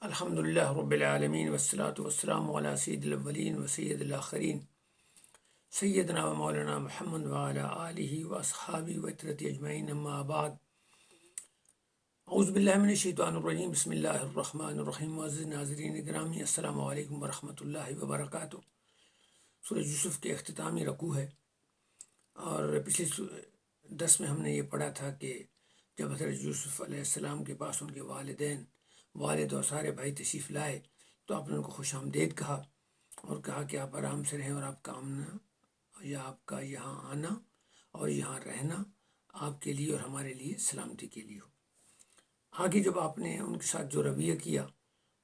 الحمد للہ رب العالمین والصلاة والسلام علی سید الاولین و سید الآخرین سیدنا و مولانا محمد وعلی آلہ و اصحابہ و اطرت اجمعین، اما بعد۔ اعوذ باللہ من الشیطان الرجیم، بسم اللہ الرحمن الرحیم۔ معزز ناظرین گرامی، السلام علیکم ورحمۃ اللہ وبرکاتہ۔ سورہ یوسف کے اختتامی رکوع ہے، اور پچھلے درس میں ہم نے یہ پڑھا تھا کہ جب حضرت یوسف علیہ السلام کے پاس ان کے والد اور سارے بھائی تشریف لائے تو آپ نے ان کو خوش آمدید کہا اور کہا کہ آپ آرام سے رہیں، اور آپ کا آمنا یا آپ کا یہاں آنا اور یہاں رہنا آپ کے لیے اور ہمارے لیے سلامتی کے لیے ہو۔ آگے جب آپ نے ان کے ساتھ جو رویہ کیا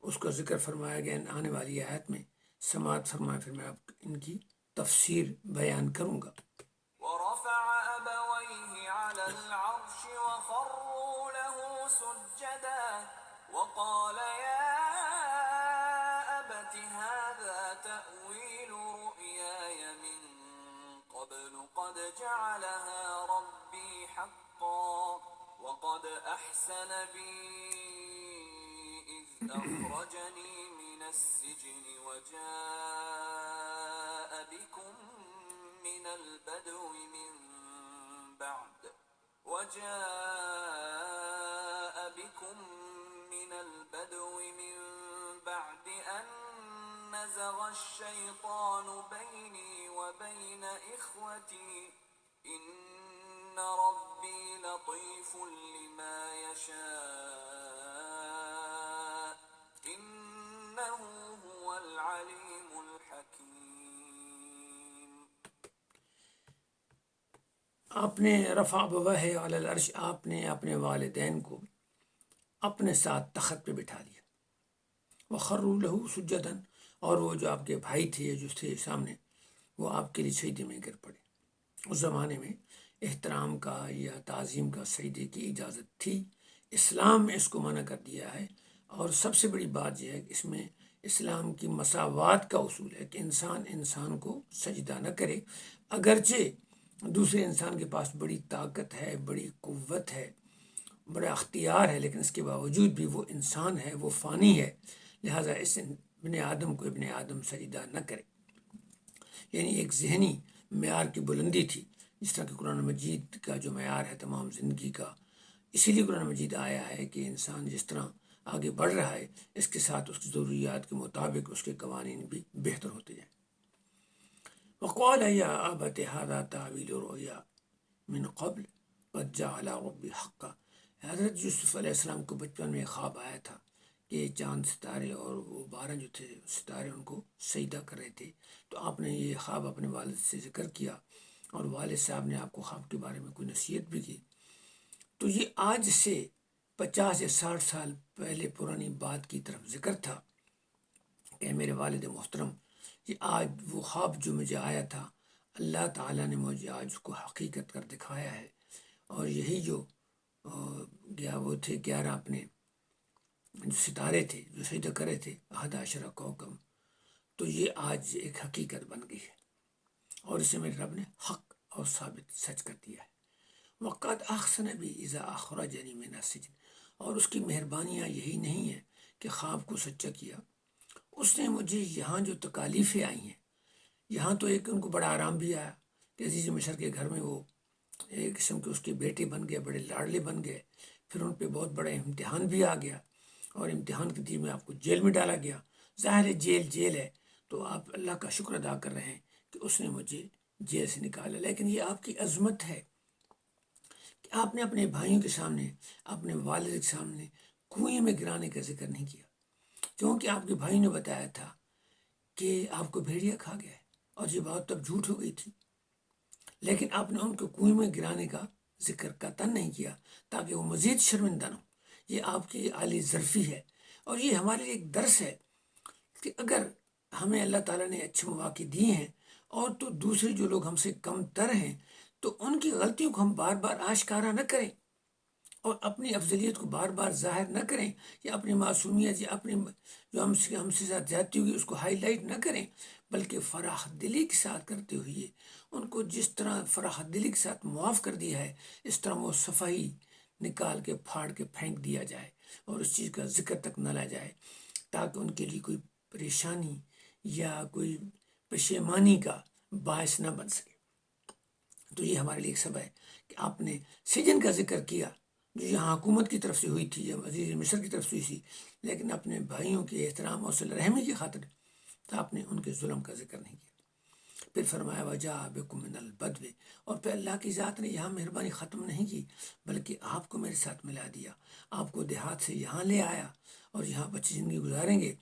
اس کا ذکر فرمایا گیا آنے والی آیت میں، سماعت فرمائے، پھر میں آپ ان کی تفسیر بیان کروں گا۔ ورفع أبويه على العرش وخروا له سجدا وقال يا أبت هذا تأويل رؤياي من قبل قد جعلها ربي حقا وقد أحسن بي إذ أخرجني من السجن وجاء بكم من البدو من بعد أن نزغ الشيطان بيني وبين إخوتي إن ربي لطيف لما يشاء إنه هو العليم الحكيم۔ آپ نے رفع ابویہ علی العرش، آپ نے اپنے والدین کو اپنے ساتھ تخت پہ بٹھا لیا، وخروا لہ سجدا، اور وہ جو آپ کے بھائی تھے جو تھے سامنے، وہ آپ کے لیے سجدے میں گر پڑے۔ اس زمانے میں احترام کا یا تعظیم کا سجدے کی اجازت تھی، اسلام میں اس کو منع کر دیا ہے۔ اور سب سے بڑی بات یہ ہے کہ اس میں اسلام کی مساوات کا اصول ہے کہ انسان کو سجدہ نہ کرے، اگرچہ دوسرے انسان کے پاس بڑی طاقت ہے، بڑی قوت ہے، بڑا اختیار ہے، لیکن اس کے باوجود بھی وہ انسان ہے، وہ فانی ہے، لہٰذا اس ابن آدم کو ابن آدم سجدہ نہ کرے۔ یعنی ایک ذہنی معیار کی بلندی تھی، جس طرح کہ قرآن مجید کا جو معیار ہے تمام زندگی کا، اسی لیے قرآن مجید آیا ہے کہ انسان جس طرح آگے بڑھ رہا ہے اس کے ساتھ اس کی ضروریات کے مطابق اس کے قوانین بھی بہتر ہوتے جائیں۔ وقال یا ابت ھذا تأویل رؤیا من قبل قد جعل ربی حقا۔ حضرت یوسف علیہ السلام کو بچپن میں خواب آیا تھا کہ چاند ستارے اور وہ 12 جو تھے ستارے ان کو سجدہ کر رہے تھے، تو آپ نے یہ خواب اپنے والد سے ذکر کیا، اور والد صاحب نے آپ کو خواب کے بارے میں کوئی نصیحت بھی کی۔ تو یہ آج سے 50 یا 60 سال پہلے پرانی بات کی طرف ذکر تھا کہ میرے والد محترم، یہ آج وہ خواب جو مجھے آیا تھا، اللہ تعالیٰ نے مجھے آج اس کو حقیقت کر دکھایا ہے، اور یہی جو وہ تھے 11 اپنے جو ستارے تھے جو سجدہ کرے تھے، 11 کوكب، تو یہ آج ایک حقیقت بن گئی ہے، اور اسے میرے رب نے حق اور ثابت سچ کر دیا ہے۔ وقد احسن بی اذا اخرجنی من السجن، اور اس کی مہربانیاں یہی نہیں ہے کہ خواب کو سچا کیا، اس نے مجھے یہاں جو تکالیفیں آئی ہیں، یہاں تو ایک ان کو بڑا آرام بھی آیا کہ عزیز مصر کے گھر میں وہ ایک قسم کے اس کے بیٹے بن گئے، بڑے لاڈلے بن گئے، پھر ان پہ بہت بڑا امتحان بھی آ گیا، اور امتحان کے دن میں آپ کو جیل میں ڈالا گیا۔ ظاہر ہے جیل ہے، تو آپ اللہ کا شکر ادا کر رہے ہیں کہ اس نے مجھے جیل سے نکالا، لیکن یہ آپ کی عظمت ہے کہ آپ نے اپنے بھائیوں کے سامنے، اپنے والد کے سامنے کنویں میں گرانے کا ذکر نہیں کیا، کیونکہ آپ کے بھائی نے بتایا تھا کہ آپ کو بھیڑیا کھا گیا ہے، اور یہ بات تب جھوٹ ہو گئی تھی، لیکن آپ نے ان کو کنویں میں گرانے کا ذکر قطعاً نہیں کیا تاکہ وہ مزید شرمندہ نہ ہو۔ یہ آپ کی عالی ظرفی ہے، اور یہ ہمارے لیے ایک درس ہے کہ اگر ہمیں اللہ تعالیٰ نے اچھے مواقع دیے ہیں، اور تو دوسرے جو لوگ ہم سے کم تر ہیں، تو ان کی غلطیوں کو ہم بار بار آشکارا نہ کریں، اور اپنی افضلیت کو بار بار ظاہر نہ کریں، یا اپنی معصومیت یا اپنی جو ہم سے ساتھ زیادتی ہوگی اس کو ہائی لائٹ نہ کریں، بلکہ فراخ دلی کے ساتھ کرتے ہوئے ان کو جس طرح فراخ دلی کے ساتھ معاف کر دیا ہے، اس طرح وہ صفائی نکال کے پھاڑ کے پھینک دیا جائے، اور اس چیز کا ذکر تک نہ لا جائے۔ تاکہ ان کے لیے کوئی پریشانی یا کوئی پشیمانی کا باعث نہ بن سکے۔ تو یہ ہمارے لیے ایک سبق ہے کہ آپ نے سجن کا ذکر کیا جو یہاں حکومت کی طرف سے ہوئی تھی یا وزیر مصر کی طرف سے ہوئی تھی، لیکن اپنے بھائیوں کے احترام اور صلہ رحمی کی خاطر آپ نے ان کے ظلم کا ذکر نہیں کیا۔ پھر فرمایا وجاء بکم من البدو، اور پھر اللہ کی ذات نے یہاں مہربانی ختم نہیں کی بلکہ آپ کو میرے ساتھ ملا دیا، آپ کو دیہات سے یہاں لے آیا اور یہاں اچھی زندگی گزاریں گے۔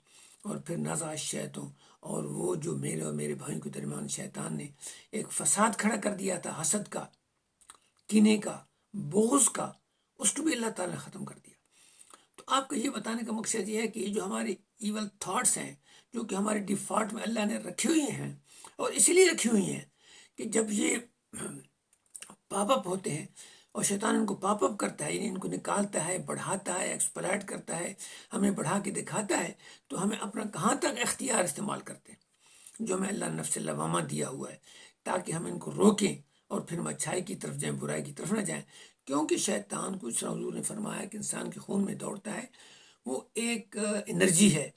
اور پھر نزع الشیطان، اور وہ جو میرے اور میرے بھائیوں کے درمیان شیطان نے ایک فساد کھڑا کر دیا تھا، حسد کا، کینے کا، بغض کا، اس کو بھی اللہ تعالیٰ نے ختم کر دیا۔ تو آپ کو یہ بتانے کا مقصد یہ ہے کہ یہ جو ہماری ایول تھاٹس ہیں جو کہ ہمارے ڈیفالٹ میں اللہ نے رکھی ہوئی ہیں، اور اسی لیے رکھی ہوئی ہیں کہ جب یہ پاپ اپ ہوتے ہیں اور شیطان ان کو پاپ اپ کرتا ہے، یعنی ان کو نکالتا ہے، بڑھاتا ہے، ایکسپلائٹ کرتا ہے، ہمیں بڑھا کے دکھاتا ہے، تو ہمیں اپنا کہاں تک اختیار استعمال کرتے ہیں جو ہمیں اللہ نفس لوامہ دیا ہوا ہے، تاکہ ہم ان کو روکیں اور پھر ہم اچھائی کی طرف جائیں، برائی کی طرف نہ جائیں۔ کیونکہ شیطان کو، اس طرح حضور نے فرمایا کہ انسان کے خون میں دوڑتا ہے، وہ ایک انرجی ہے،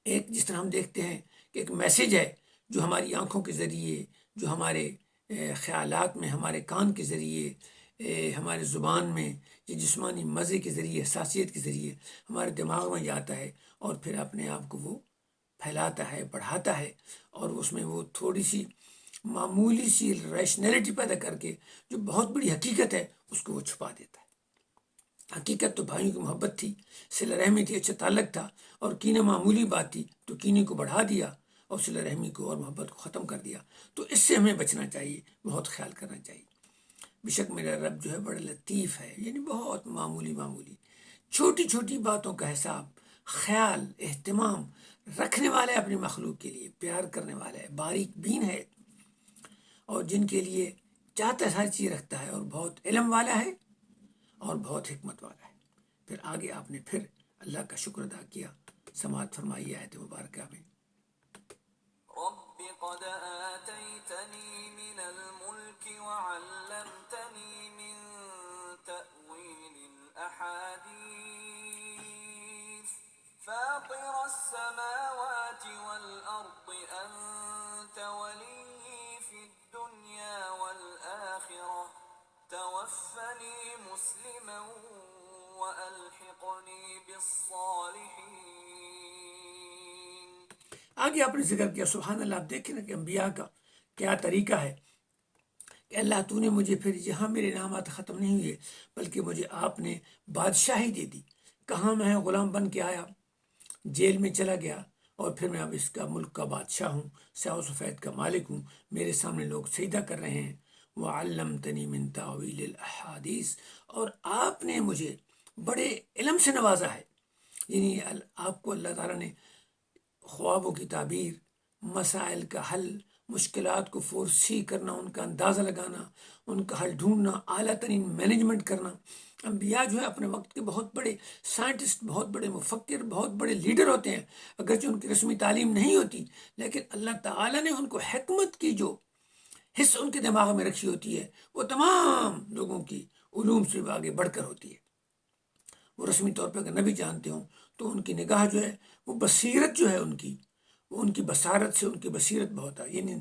ایک جس طرح ہم دیکھتے ہیں کہ ایک میسیج ہے جو ہماری آنکھوں کے ذریعے، جو ہمارے خیالات میں، ہمارے کان کے ذریعے، ہمارے زبان میں، یہ جسمانی مزے کے ذریعے، حساسیت کے ذریعے ہمارے دماغ میں جاتا ہے، اور پھر اپنے آپ کو وہ پھیلاتا ہے، بڑھاتا ہے، اور اس میں وہ تھوڑی سی معمولی سی ریشنلٹی پیدا کر کے جو بہت بڑی حقیقت ہے اس کو وہ چھپا دیتا ہے۔ حقیقت تو بھائیوں کی محبت تھی، صلہ رحمی تھی، اچھا تعلق تھا، اور کینہ معمولی بات تھی تو کینے کو بڑھا دیا اور صلہ رحمی کو اور محبت کو ختم کر دیا۔ تو اس سے ہمیں بچنا چاہیے، بہت خیال کرنا چاہیے۔ بے شک میرا رب جو ہے بڑا لطیف ہے، یعنی بہت معمولی چھوٹی چھوٹی باتوں کا حساب، خیال، اہتمام رکھنے والا ہے اپنی مخلوق کے لیے، پیار کرنے والا ہے، باریک بین ہے، اور جن کے لیے چاہتا ہے ہر چیز رکھتا ہے، اور بہت علم والا ہے اور بہت حکمت والا ہے۔ پھر آگے آپ نے پھر اللہ کا شکر ادا کیا۔ سماعت فرمائیے آیت مبارکہ میں۔ رب قد آتيتني من الملك وعلمتني من تأويل الأحاديث فاطر السماوات والأرض أنت ولي في الدنيا والآخرة توفني مسلما وألحقني بالصالحين۔ آگے آپ نے ذکر کیا، سبحان اللہ، آپ دیکھیں نا کہ انبیاء کا کیا طریقہ ہے کہ اللہ تو نے مجھے پھر یہاں میرے انعامات ختم نہیں ہوئے بلکہ مجھے آپ نے بادشاہی دے دی۔ کہاں میں غلام بن کے آیا، جیل میں چلا گیا، اور پھر میں اب اس کا ملک کا بادشاہ ہوں، سیاہ و سفید کا مالک ہوں، میرے سامنے لوگ سجدہ کر رہے ہیں۔ وَعَلَّمْتَنِي مِن تَأْوِيلِ الْأَحَادِيثِ، اور آپ نے مجھے بڑے علم سے نوازا ہے، یعنی آپ کو اللہ تعالیٰ نے خوابوں کی تعبیر، مسائل کا حل، مشکلات کو فورسی کرنا، ان کا اندازہ لگانا، ان کا حل ڈھونڈنا، اعلیٰ ترین مینجمنٹ کرنا۔ انبیاء جو ہے اپنے وقت کے بہت بڑے سائنٹسٹ، بہت بڑے مفکر، بہت بڑے لیڈر ہوتے ہیں، اگرچہ ان کی رسمی تعلیم نہیں ہوتی، لیکن اللہ تعالیٰ نے ان کو حکمت کی جو حص ان کے دماغ میں رکھی ہوتی ہے وہ تمام لوگوں کی علوم سے آگے بڑھ کر ہوتی ہے۔ وہ رسمی طور پہ اگر نہ بھی جانتے ہوں تو ان کی نگاہ جو ہے، وہ بصیرت جو ہے ان کی، وہ ان کی بصارت سے، ان کی بصیرت بہت ہے، یعنی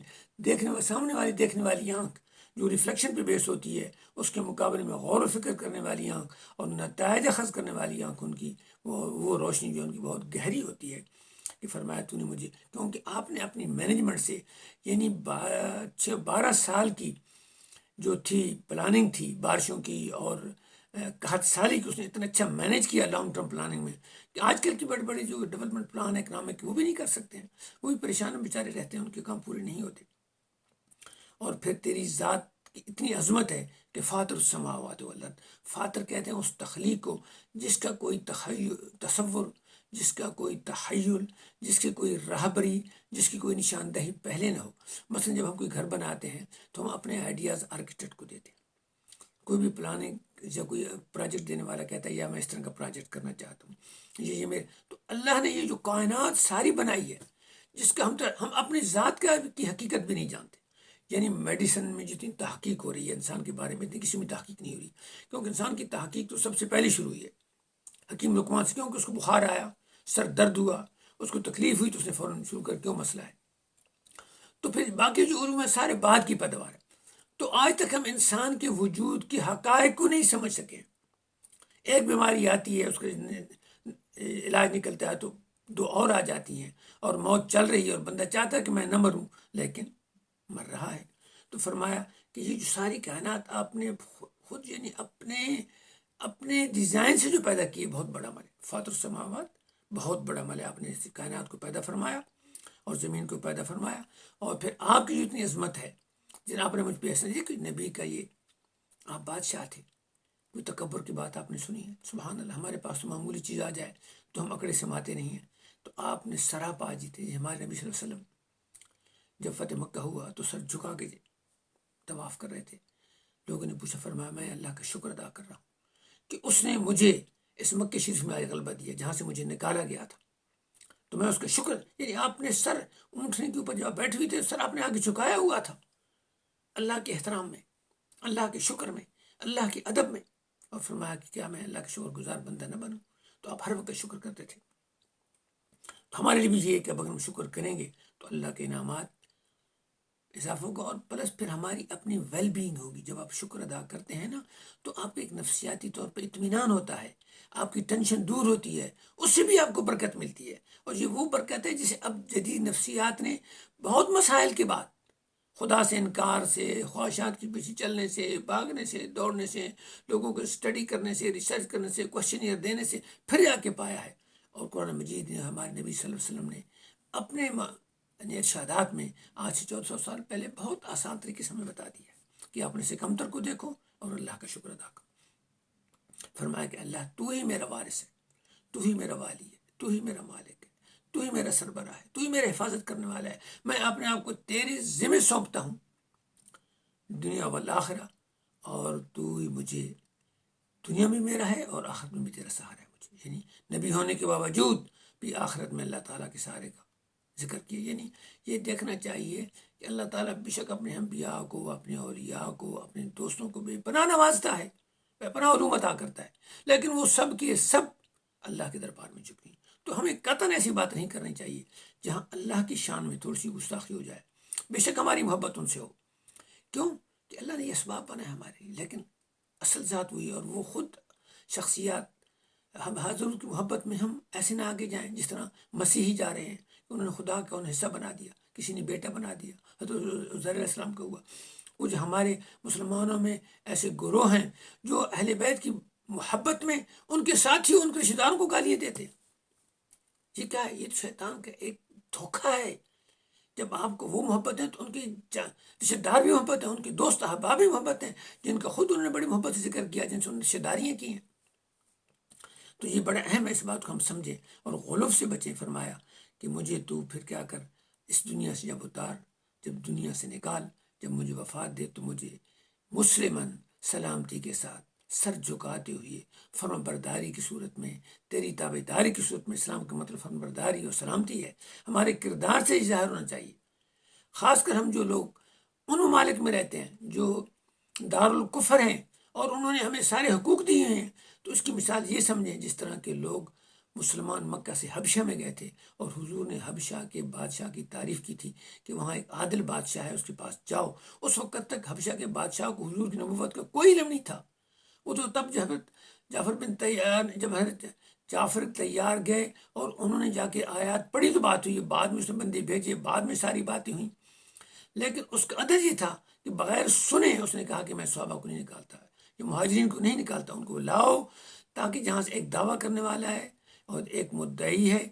سامنے والی دیکھنے والی آنکھ جو ریفلیکشن پہ بیس ہوتی ہے، اس کے مقابلے میں غور و فکر کرنے والی آنکھ اور نتائج اخذ کرنے والی آنکھ، ان کی وہ روشنی جو ان کی بہت گہری ہوتی ہے۔ کہ فرمایا تو نے مجھے، کیونکہ آپ نے اپنی مینجمنٹ سے، یعنی 12 سال کی جو تھی پلاننگ تھی بارشوں کی اور قحط سالی کی، اس نے اتنا اچھا مینیج کیا لانگ ٹرم پلاننگ میں کہ آج کل کی بڑے بڑے جو ڈیولپمنٹ پلان ہے اکنامک، وہ بھی نہیں کر سکتے ہیں، وہ بھی پریشان بیچارے رہتے ہیں، ان کے کام پورے نہیں ہوتے۔ اور پھر تیری ذات کی اتنی عظمت ہے کہ فاطر السماوات والارض، فاطر کہتے ہیں اس تخلیق کو جس کا کوئی تصور، جس کا کوئی تخیل، جس کی کوئی راہبری، جس کی کوئی نشاندہی پہلے نہ ہو۔ مثلا جب ہم کوئی گھر بناتے ہیں تو ہم اپنے آئیڈیاز آرکیٹیکٹ کو دیتے ہیں، کوئی بھی پلاننگ یا کوئی پروجیکٹ دینے والا کہتا ہے یا میں اس طرح کا پروجیکٹ کرنا چاہتا ہوں، یہ میرے، تو اللہ نے یہ جو کائنات ساری بنائی ہے جس کا ہم اپنی ذات کی حقیقت بھی نہیں جانتے۔ یعنی میڈیسن میں جتنی تحقیق ہو رہی ہے انسان کے بارے میں، اتنی کسی میں تحقیق نہیں ہو رہی، کیونکہ انسان کی تحقیق تو سب سے پہلے شروع ہوئی ہے حکیم لقمان سے، کیونکہ اس کو بخار آیا، سر درد ہوا، اس کو تکلیف ہوئی تو اس نے فوراً شروع کر کیوں مسئلہ ہے. تو پھر باقی جو علوم ہے سارے بعد کی پیداوار ہے. تو آج تک ہم انسان کے وجود کے حقائق کو نہیں سمجھ سکے. ایک بیماری آتی ہے، اس کا علاج نکلتا ہے تو دو اور آ جاتی ہیں، اور موت چل رہی ہے اور بندہ چاہتا ہے کہ میں نہ مروں لیکن مر رہا ہے. تو فرمایا کہ یہ جو ساری کائنات آپ نے خود یعنی اپنے ڈیزائن سے جو پیدا کی ہے، بہت بڑا عمل ہے. فاطر السماوات، بہت بڑا عمل ہے. آپ نے اس کائنات کو پیدا فرمایا اور زمین کو پیدا فرمایا، اور پھر آپ کی جو اتنی عظمت ہے جن آپ نے مجھ پہ احسان دیا کہ نبی کا یہ آپ بادشاہ تھے. کوئی تکبر کی بات آپ نے سنی ہے؟ سبحان اللہ. ہمارے پاس تو معمولی چیز آ جائے تو ہم اکڑے سماتے نہیں ہیں. تو آپ نے سراپا جیتے. ہمارے نبی صلی اللہ علیہ وسلم جب فتح مکہ ہوا تو سر جھکا کے طواف کر رہے تھے. لوگوں نے پوچھا، فرمایا میں اللہ کا شکر ادا کر رہا ہوں کہ اس نے مجھے اس مکہ شریف میں غلبہ دیا جہاں سے مجھے نکالا گیا تھا. تو میں اس کا شکر، یعنی آپ نے سر اونٹنے کے اوپر جب بیٹھے ہوئے تھے سر آپ نے آگے جھکایا ہوا تھا اللہ کے احترام میں، اللہ کے شکر میں، اللہ کے ادب میں. اور فرمایا کہ کیا میں اللہ کا شکر گزار بندہ نہ بنوں؟ تو آپ ہر وقت شکر کرتے تھے. تو ہمارے لیے بھی یہ ہے کہ اگر ہم شکر کریں گے تو اللہ کے انعامات اضافہ ہوگا، اور پلس پھر ہماری اپنی ویل بینگ ہوگی. جب آپ شکر ادا کرتے ہیں نا تو آپ کو ایک نفسیاتی طور پہ اطمینان ہوتا ہے، آپ کی ٹینشن دور ہوتی ہے، اس سے بھی آپ کو برکت ملتی ہے. اور یہ وہ برکت ہے جسے اب جدید نفسیات نے بہت مسائل کے بعد، خدا سے انکار سے، خواہشات کے پیچھے چلنے سے، بھاگنے سے، دوڑنے سے، لوگوں کو اسٹڈی کرنے سے، ریسرچ کرنے سے، کوشچنئر دینے سے پھر جا کے پایا ہے. اور قرآن مجید نے ہمارے نبی صلی اللہ علیہ وسلم نے اپنے یعنی ارشادات میں آج سے 1400 سال پہلے بہت آسان طریقے سے ہمیں بتا دیا کہ آپ نے سے کمتر کو دیکھو اور اللہ کا شکر ادا کرو. فرمایا کہ اللہ تو ہی میرا وارث ہے، تو ہی میرا والی ہے، تو ہی میرا مالک ہے، تو ہی میرا سربراہ ہے، تو ہی میرا حفاظت کرنے والا ہے. میں اپنے آپ کو تیرے ذمہ سونپتا ہوں دنیا والآخرہ، اور تو ہی مجھے دنیا میں میرا ہے اور آخرت میں بھی تیرا سہارا ہے. مجھے یعنی نبی ہونے کے باوجود بھی آخرت میں اللہ تعالیٰ کے سہارے کا ذکر کیا. یعنی یہ دیکھنا چاہیے کہ اللہ تعالیٰ بے شک اپنے انبیاء کو، اپنے اولیاء کو، اپنے دوستوں کو بے پناہ نوازتا ہے، بے پناہ علوم عطا کرتا ہے، لیکن وہ سب کے سب اللہ کے دربار میں جھکیں. تو ہمیں قطعاً ایسی بات نہیں کرنی چاہیے جہاں اللہ کی شان میں تھوڑی سی گستاخی ہو جائے. بے شک ہماری محبت ان سے ہو، کیوں کہ اللہ نے یہ اسباب بنائے ہمارے لیے، لیکن اصل ذات وہی ہے. اور وہ خود شخصیات، ہم حضور کی محبت میں ہم ایسے نہ آگے جائیں جس طرح مسیحی جا رہے ہیں کہ انہوں نے خدا کا انہیں حصہ بنا دیا، کسی نے بیٹا بنا دیا. حضرت عزیر علیہ السلام کا ہوا. وہ جو ہمارے مسلمانوں میں ایسے گروہ ہیں جو اہل بیت کی محبت میں ان کے ساتھ ہی ان کے رشتہ داروں کو گالیاں دیتے. یہ کیا ہے؟ یہ شیطان کا ایک دھوکہ ہے. جب آپ کو وہ محبت ہے تو ان کے رشتہ دار بھی محبت ہے، ان کے دوست احباب بھی محبت ہیں جن کا خود انہوں نے بڑی محبت سے ذکر کیا، جن سے انہوں نے رشتہ داریاں کی ہیں. تو یہ بڑا اہم ہے، اس بات کو ہم سمجھیں اور غلو سے بچیں. فرمایا کہ مجھے تو پھر کیا کر، اس دنیا سے جب اتار، جب دنیا سے نکال، جب مجھے وفات دے تو مجھے مسلماً سلامتی کے ساتھ سر جھکاتے ہوئے فرما برداری کی صورت میں، تیری تابع داری کی صورت میں. اسلام کا مطلب فرما برداری اور سلامتی ہے. ہمارے کردار سے ظاہر ہونا چاہیے. خاص کر ہم جو لوگ ان ممالک میں رہتے ہیں جو دارالکفر ہیں اور انہوں نے ہمیں سارے حقوق دیے ہیں، تو اس کی مثال یہ سمجھیں جس طرح کے لوگ مسلمان مکہ سے حبشہ میں گئے تھے اور حضور نے حبشہ کے بادشاہ کی تعریف کی تھی کہ وہاں ایک عادل بادشاہ ہے، اس کے پاس جاؤ. اس وقت تک حبشہ کے بادشاہ کو حضور کی نبوت کا کوئی علم نہیں تھا. وہ تو تب جب حضرت جعفر تیار گئے اور انہوں نے جا کے آیات پڑھی تو بات ہوئی، بعد میں اس نے بندے بھیجے، بعد میں ساری باتیں ہوئیں. لیکن اس کا ادب یہ تھا کہ بغیر سنے اس نے کہا کہ میں صحابہ کو نہیں نکالتا، یہ مہاجرین کو نہیں نکالتا، ان کو لاؤ تاکہ جہاں سے ایک دعویٰ کرنے والا ہے اور ایک مدعی ہے،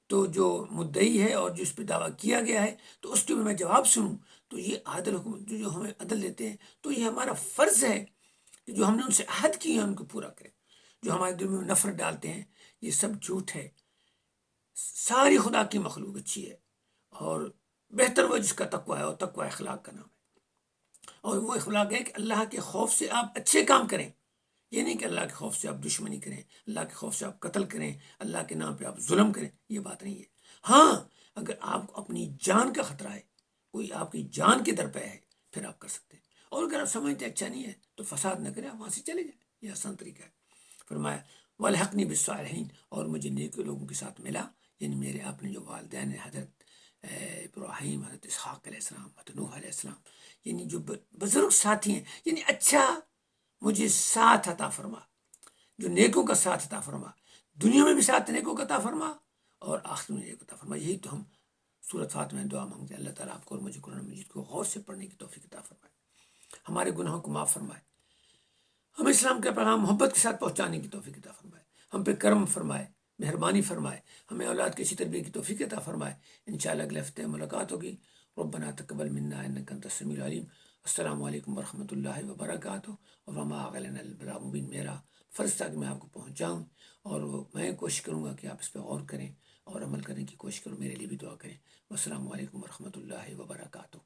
تو جو مدعی ہے اور جس پہ دعویٰ کیا گیا ہے تو اس کے بھی میں جواب سنوں. تو یہ عادل حکومت جو ہمیں عدل دیتے ہیں، تو یہ ہمارا فرض ہے کہ جو ہم نے ان سے عہد کیے ہیں ان کو پورا کریں. جو ہمارے دل میں نفرت ڈالتے ہیں یہ سب جھوٹ ہے. ساری خدا کی مخلوق اچھی ہے اور بہتر وہ جس کا تقوی ہے، اور تقوی اخلاق کا نام ہے. اور وہ اخلاق ہے کہ اللہ کے خوف سے آپ اچھے کام کریں. یہ نہیں کہ اللہ کے خوف سے آپ دشمنی کریں، اللہ کے خوف سے آپ قتل کریں، اللہ کے نام پہ آپ ظلم کریں. یہ بات نہیں ہے. ہاں اگر آپ کو اپنی جان کا خطرہ ہے، کوئی آپ کی جان کے در پہ ہے، پھر آپ کر سکتے ہیں. اور اگر آپ سمجھتے اچھا نہیں ہے تو فساد نہ کریں، آپ وہاں سے چلے جائیں. یہ آسان طریقہ ہے. فرمایا والحقنی بالصالحین، اور مجھے نیک لوگوں کے ساتھ ملا، یعنی میرے اپنے جو والدین ہیں، حضرت ابراہیم، حضرت اسحاق علیہ السلام، حضرت نوح علیہ السلام، یعنی جو بزرگ ساتھی ہیں، یعنی اچھا مجھے ساتھ عطا فرما، جو نیکوں کا ساتھ عطا فرما، دنیا میں بھی ساتھ نیکوں کا عطا فرما اور آخر میں نیکوں کا عطا فرما۔ یہی تو ہم سورۃ فاتحہ میں دعا مانگتے ہیں، اللہ تعالیٰ آپ کو اور مجھے قرآن مجید کو غور سے پڑھنے کی توفیق عطا فرمائے، ہمارے گناہوں کو معاف فرمائے، ہم اسلام کا پیغام محبت کے ساتھ پہنچانے کی توفیق عطا فرمائے، ہم پہ کرم فرمائے، مہربانی فرمائے، ہمیں اولاد کی اچھی تربیت کی توفیق عطا فرمائے۔ انشاءاللہ اگلے ہفتے ملاقات ہوگی۔ ربنا تقبل منا انک انت السمیع العلیم۔ السلام علیکم ورحمۃ اللہ وبرکاتہ۔ اور وما علینا البلاغ المبین، میرا فرض تھا کہ میں آپ کو پہنچاؤں، اور میں کوشش کروں گا کہ آپ اس پہ غور کریں اور عمل کرنے کی کوشش کروں، میرے لیے بھی دعا کریں۔ والسلام علیکم ورحمۃ اللہ وبرکاتہ۔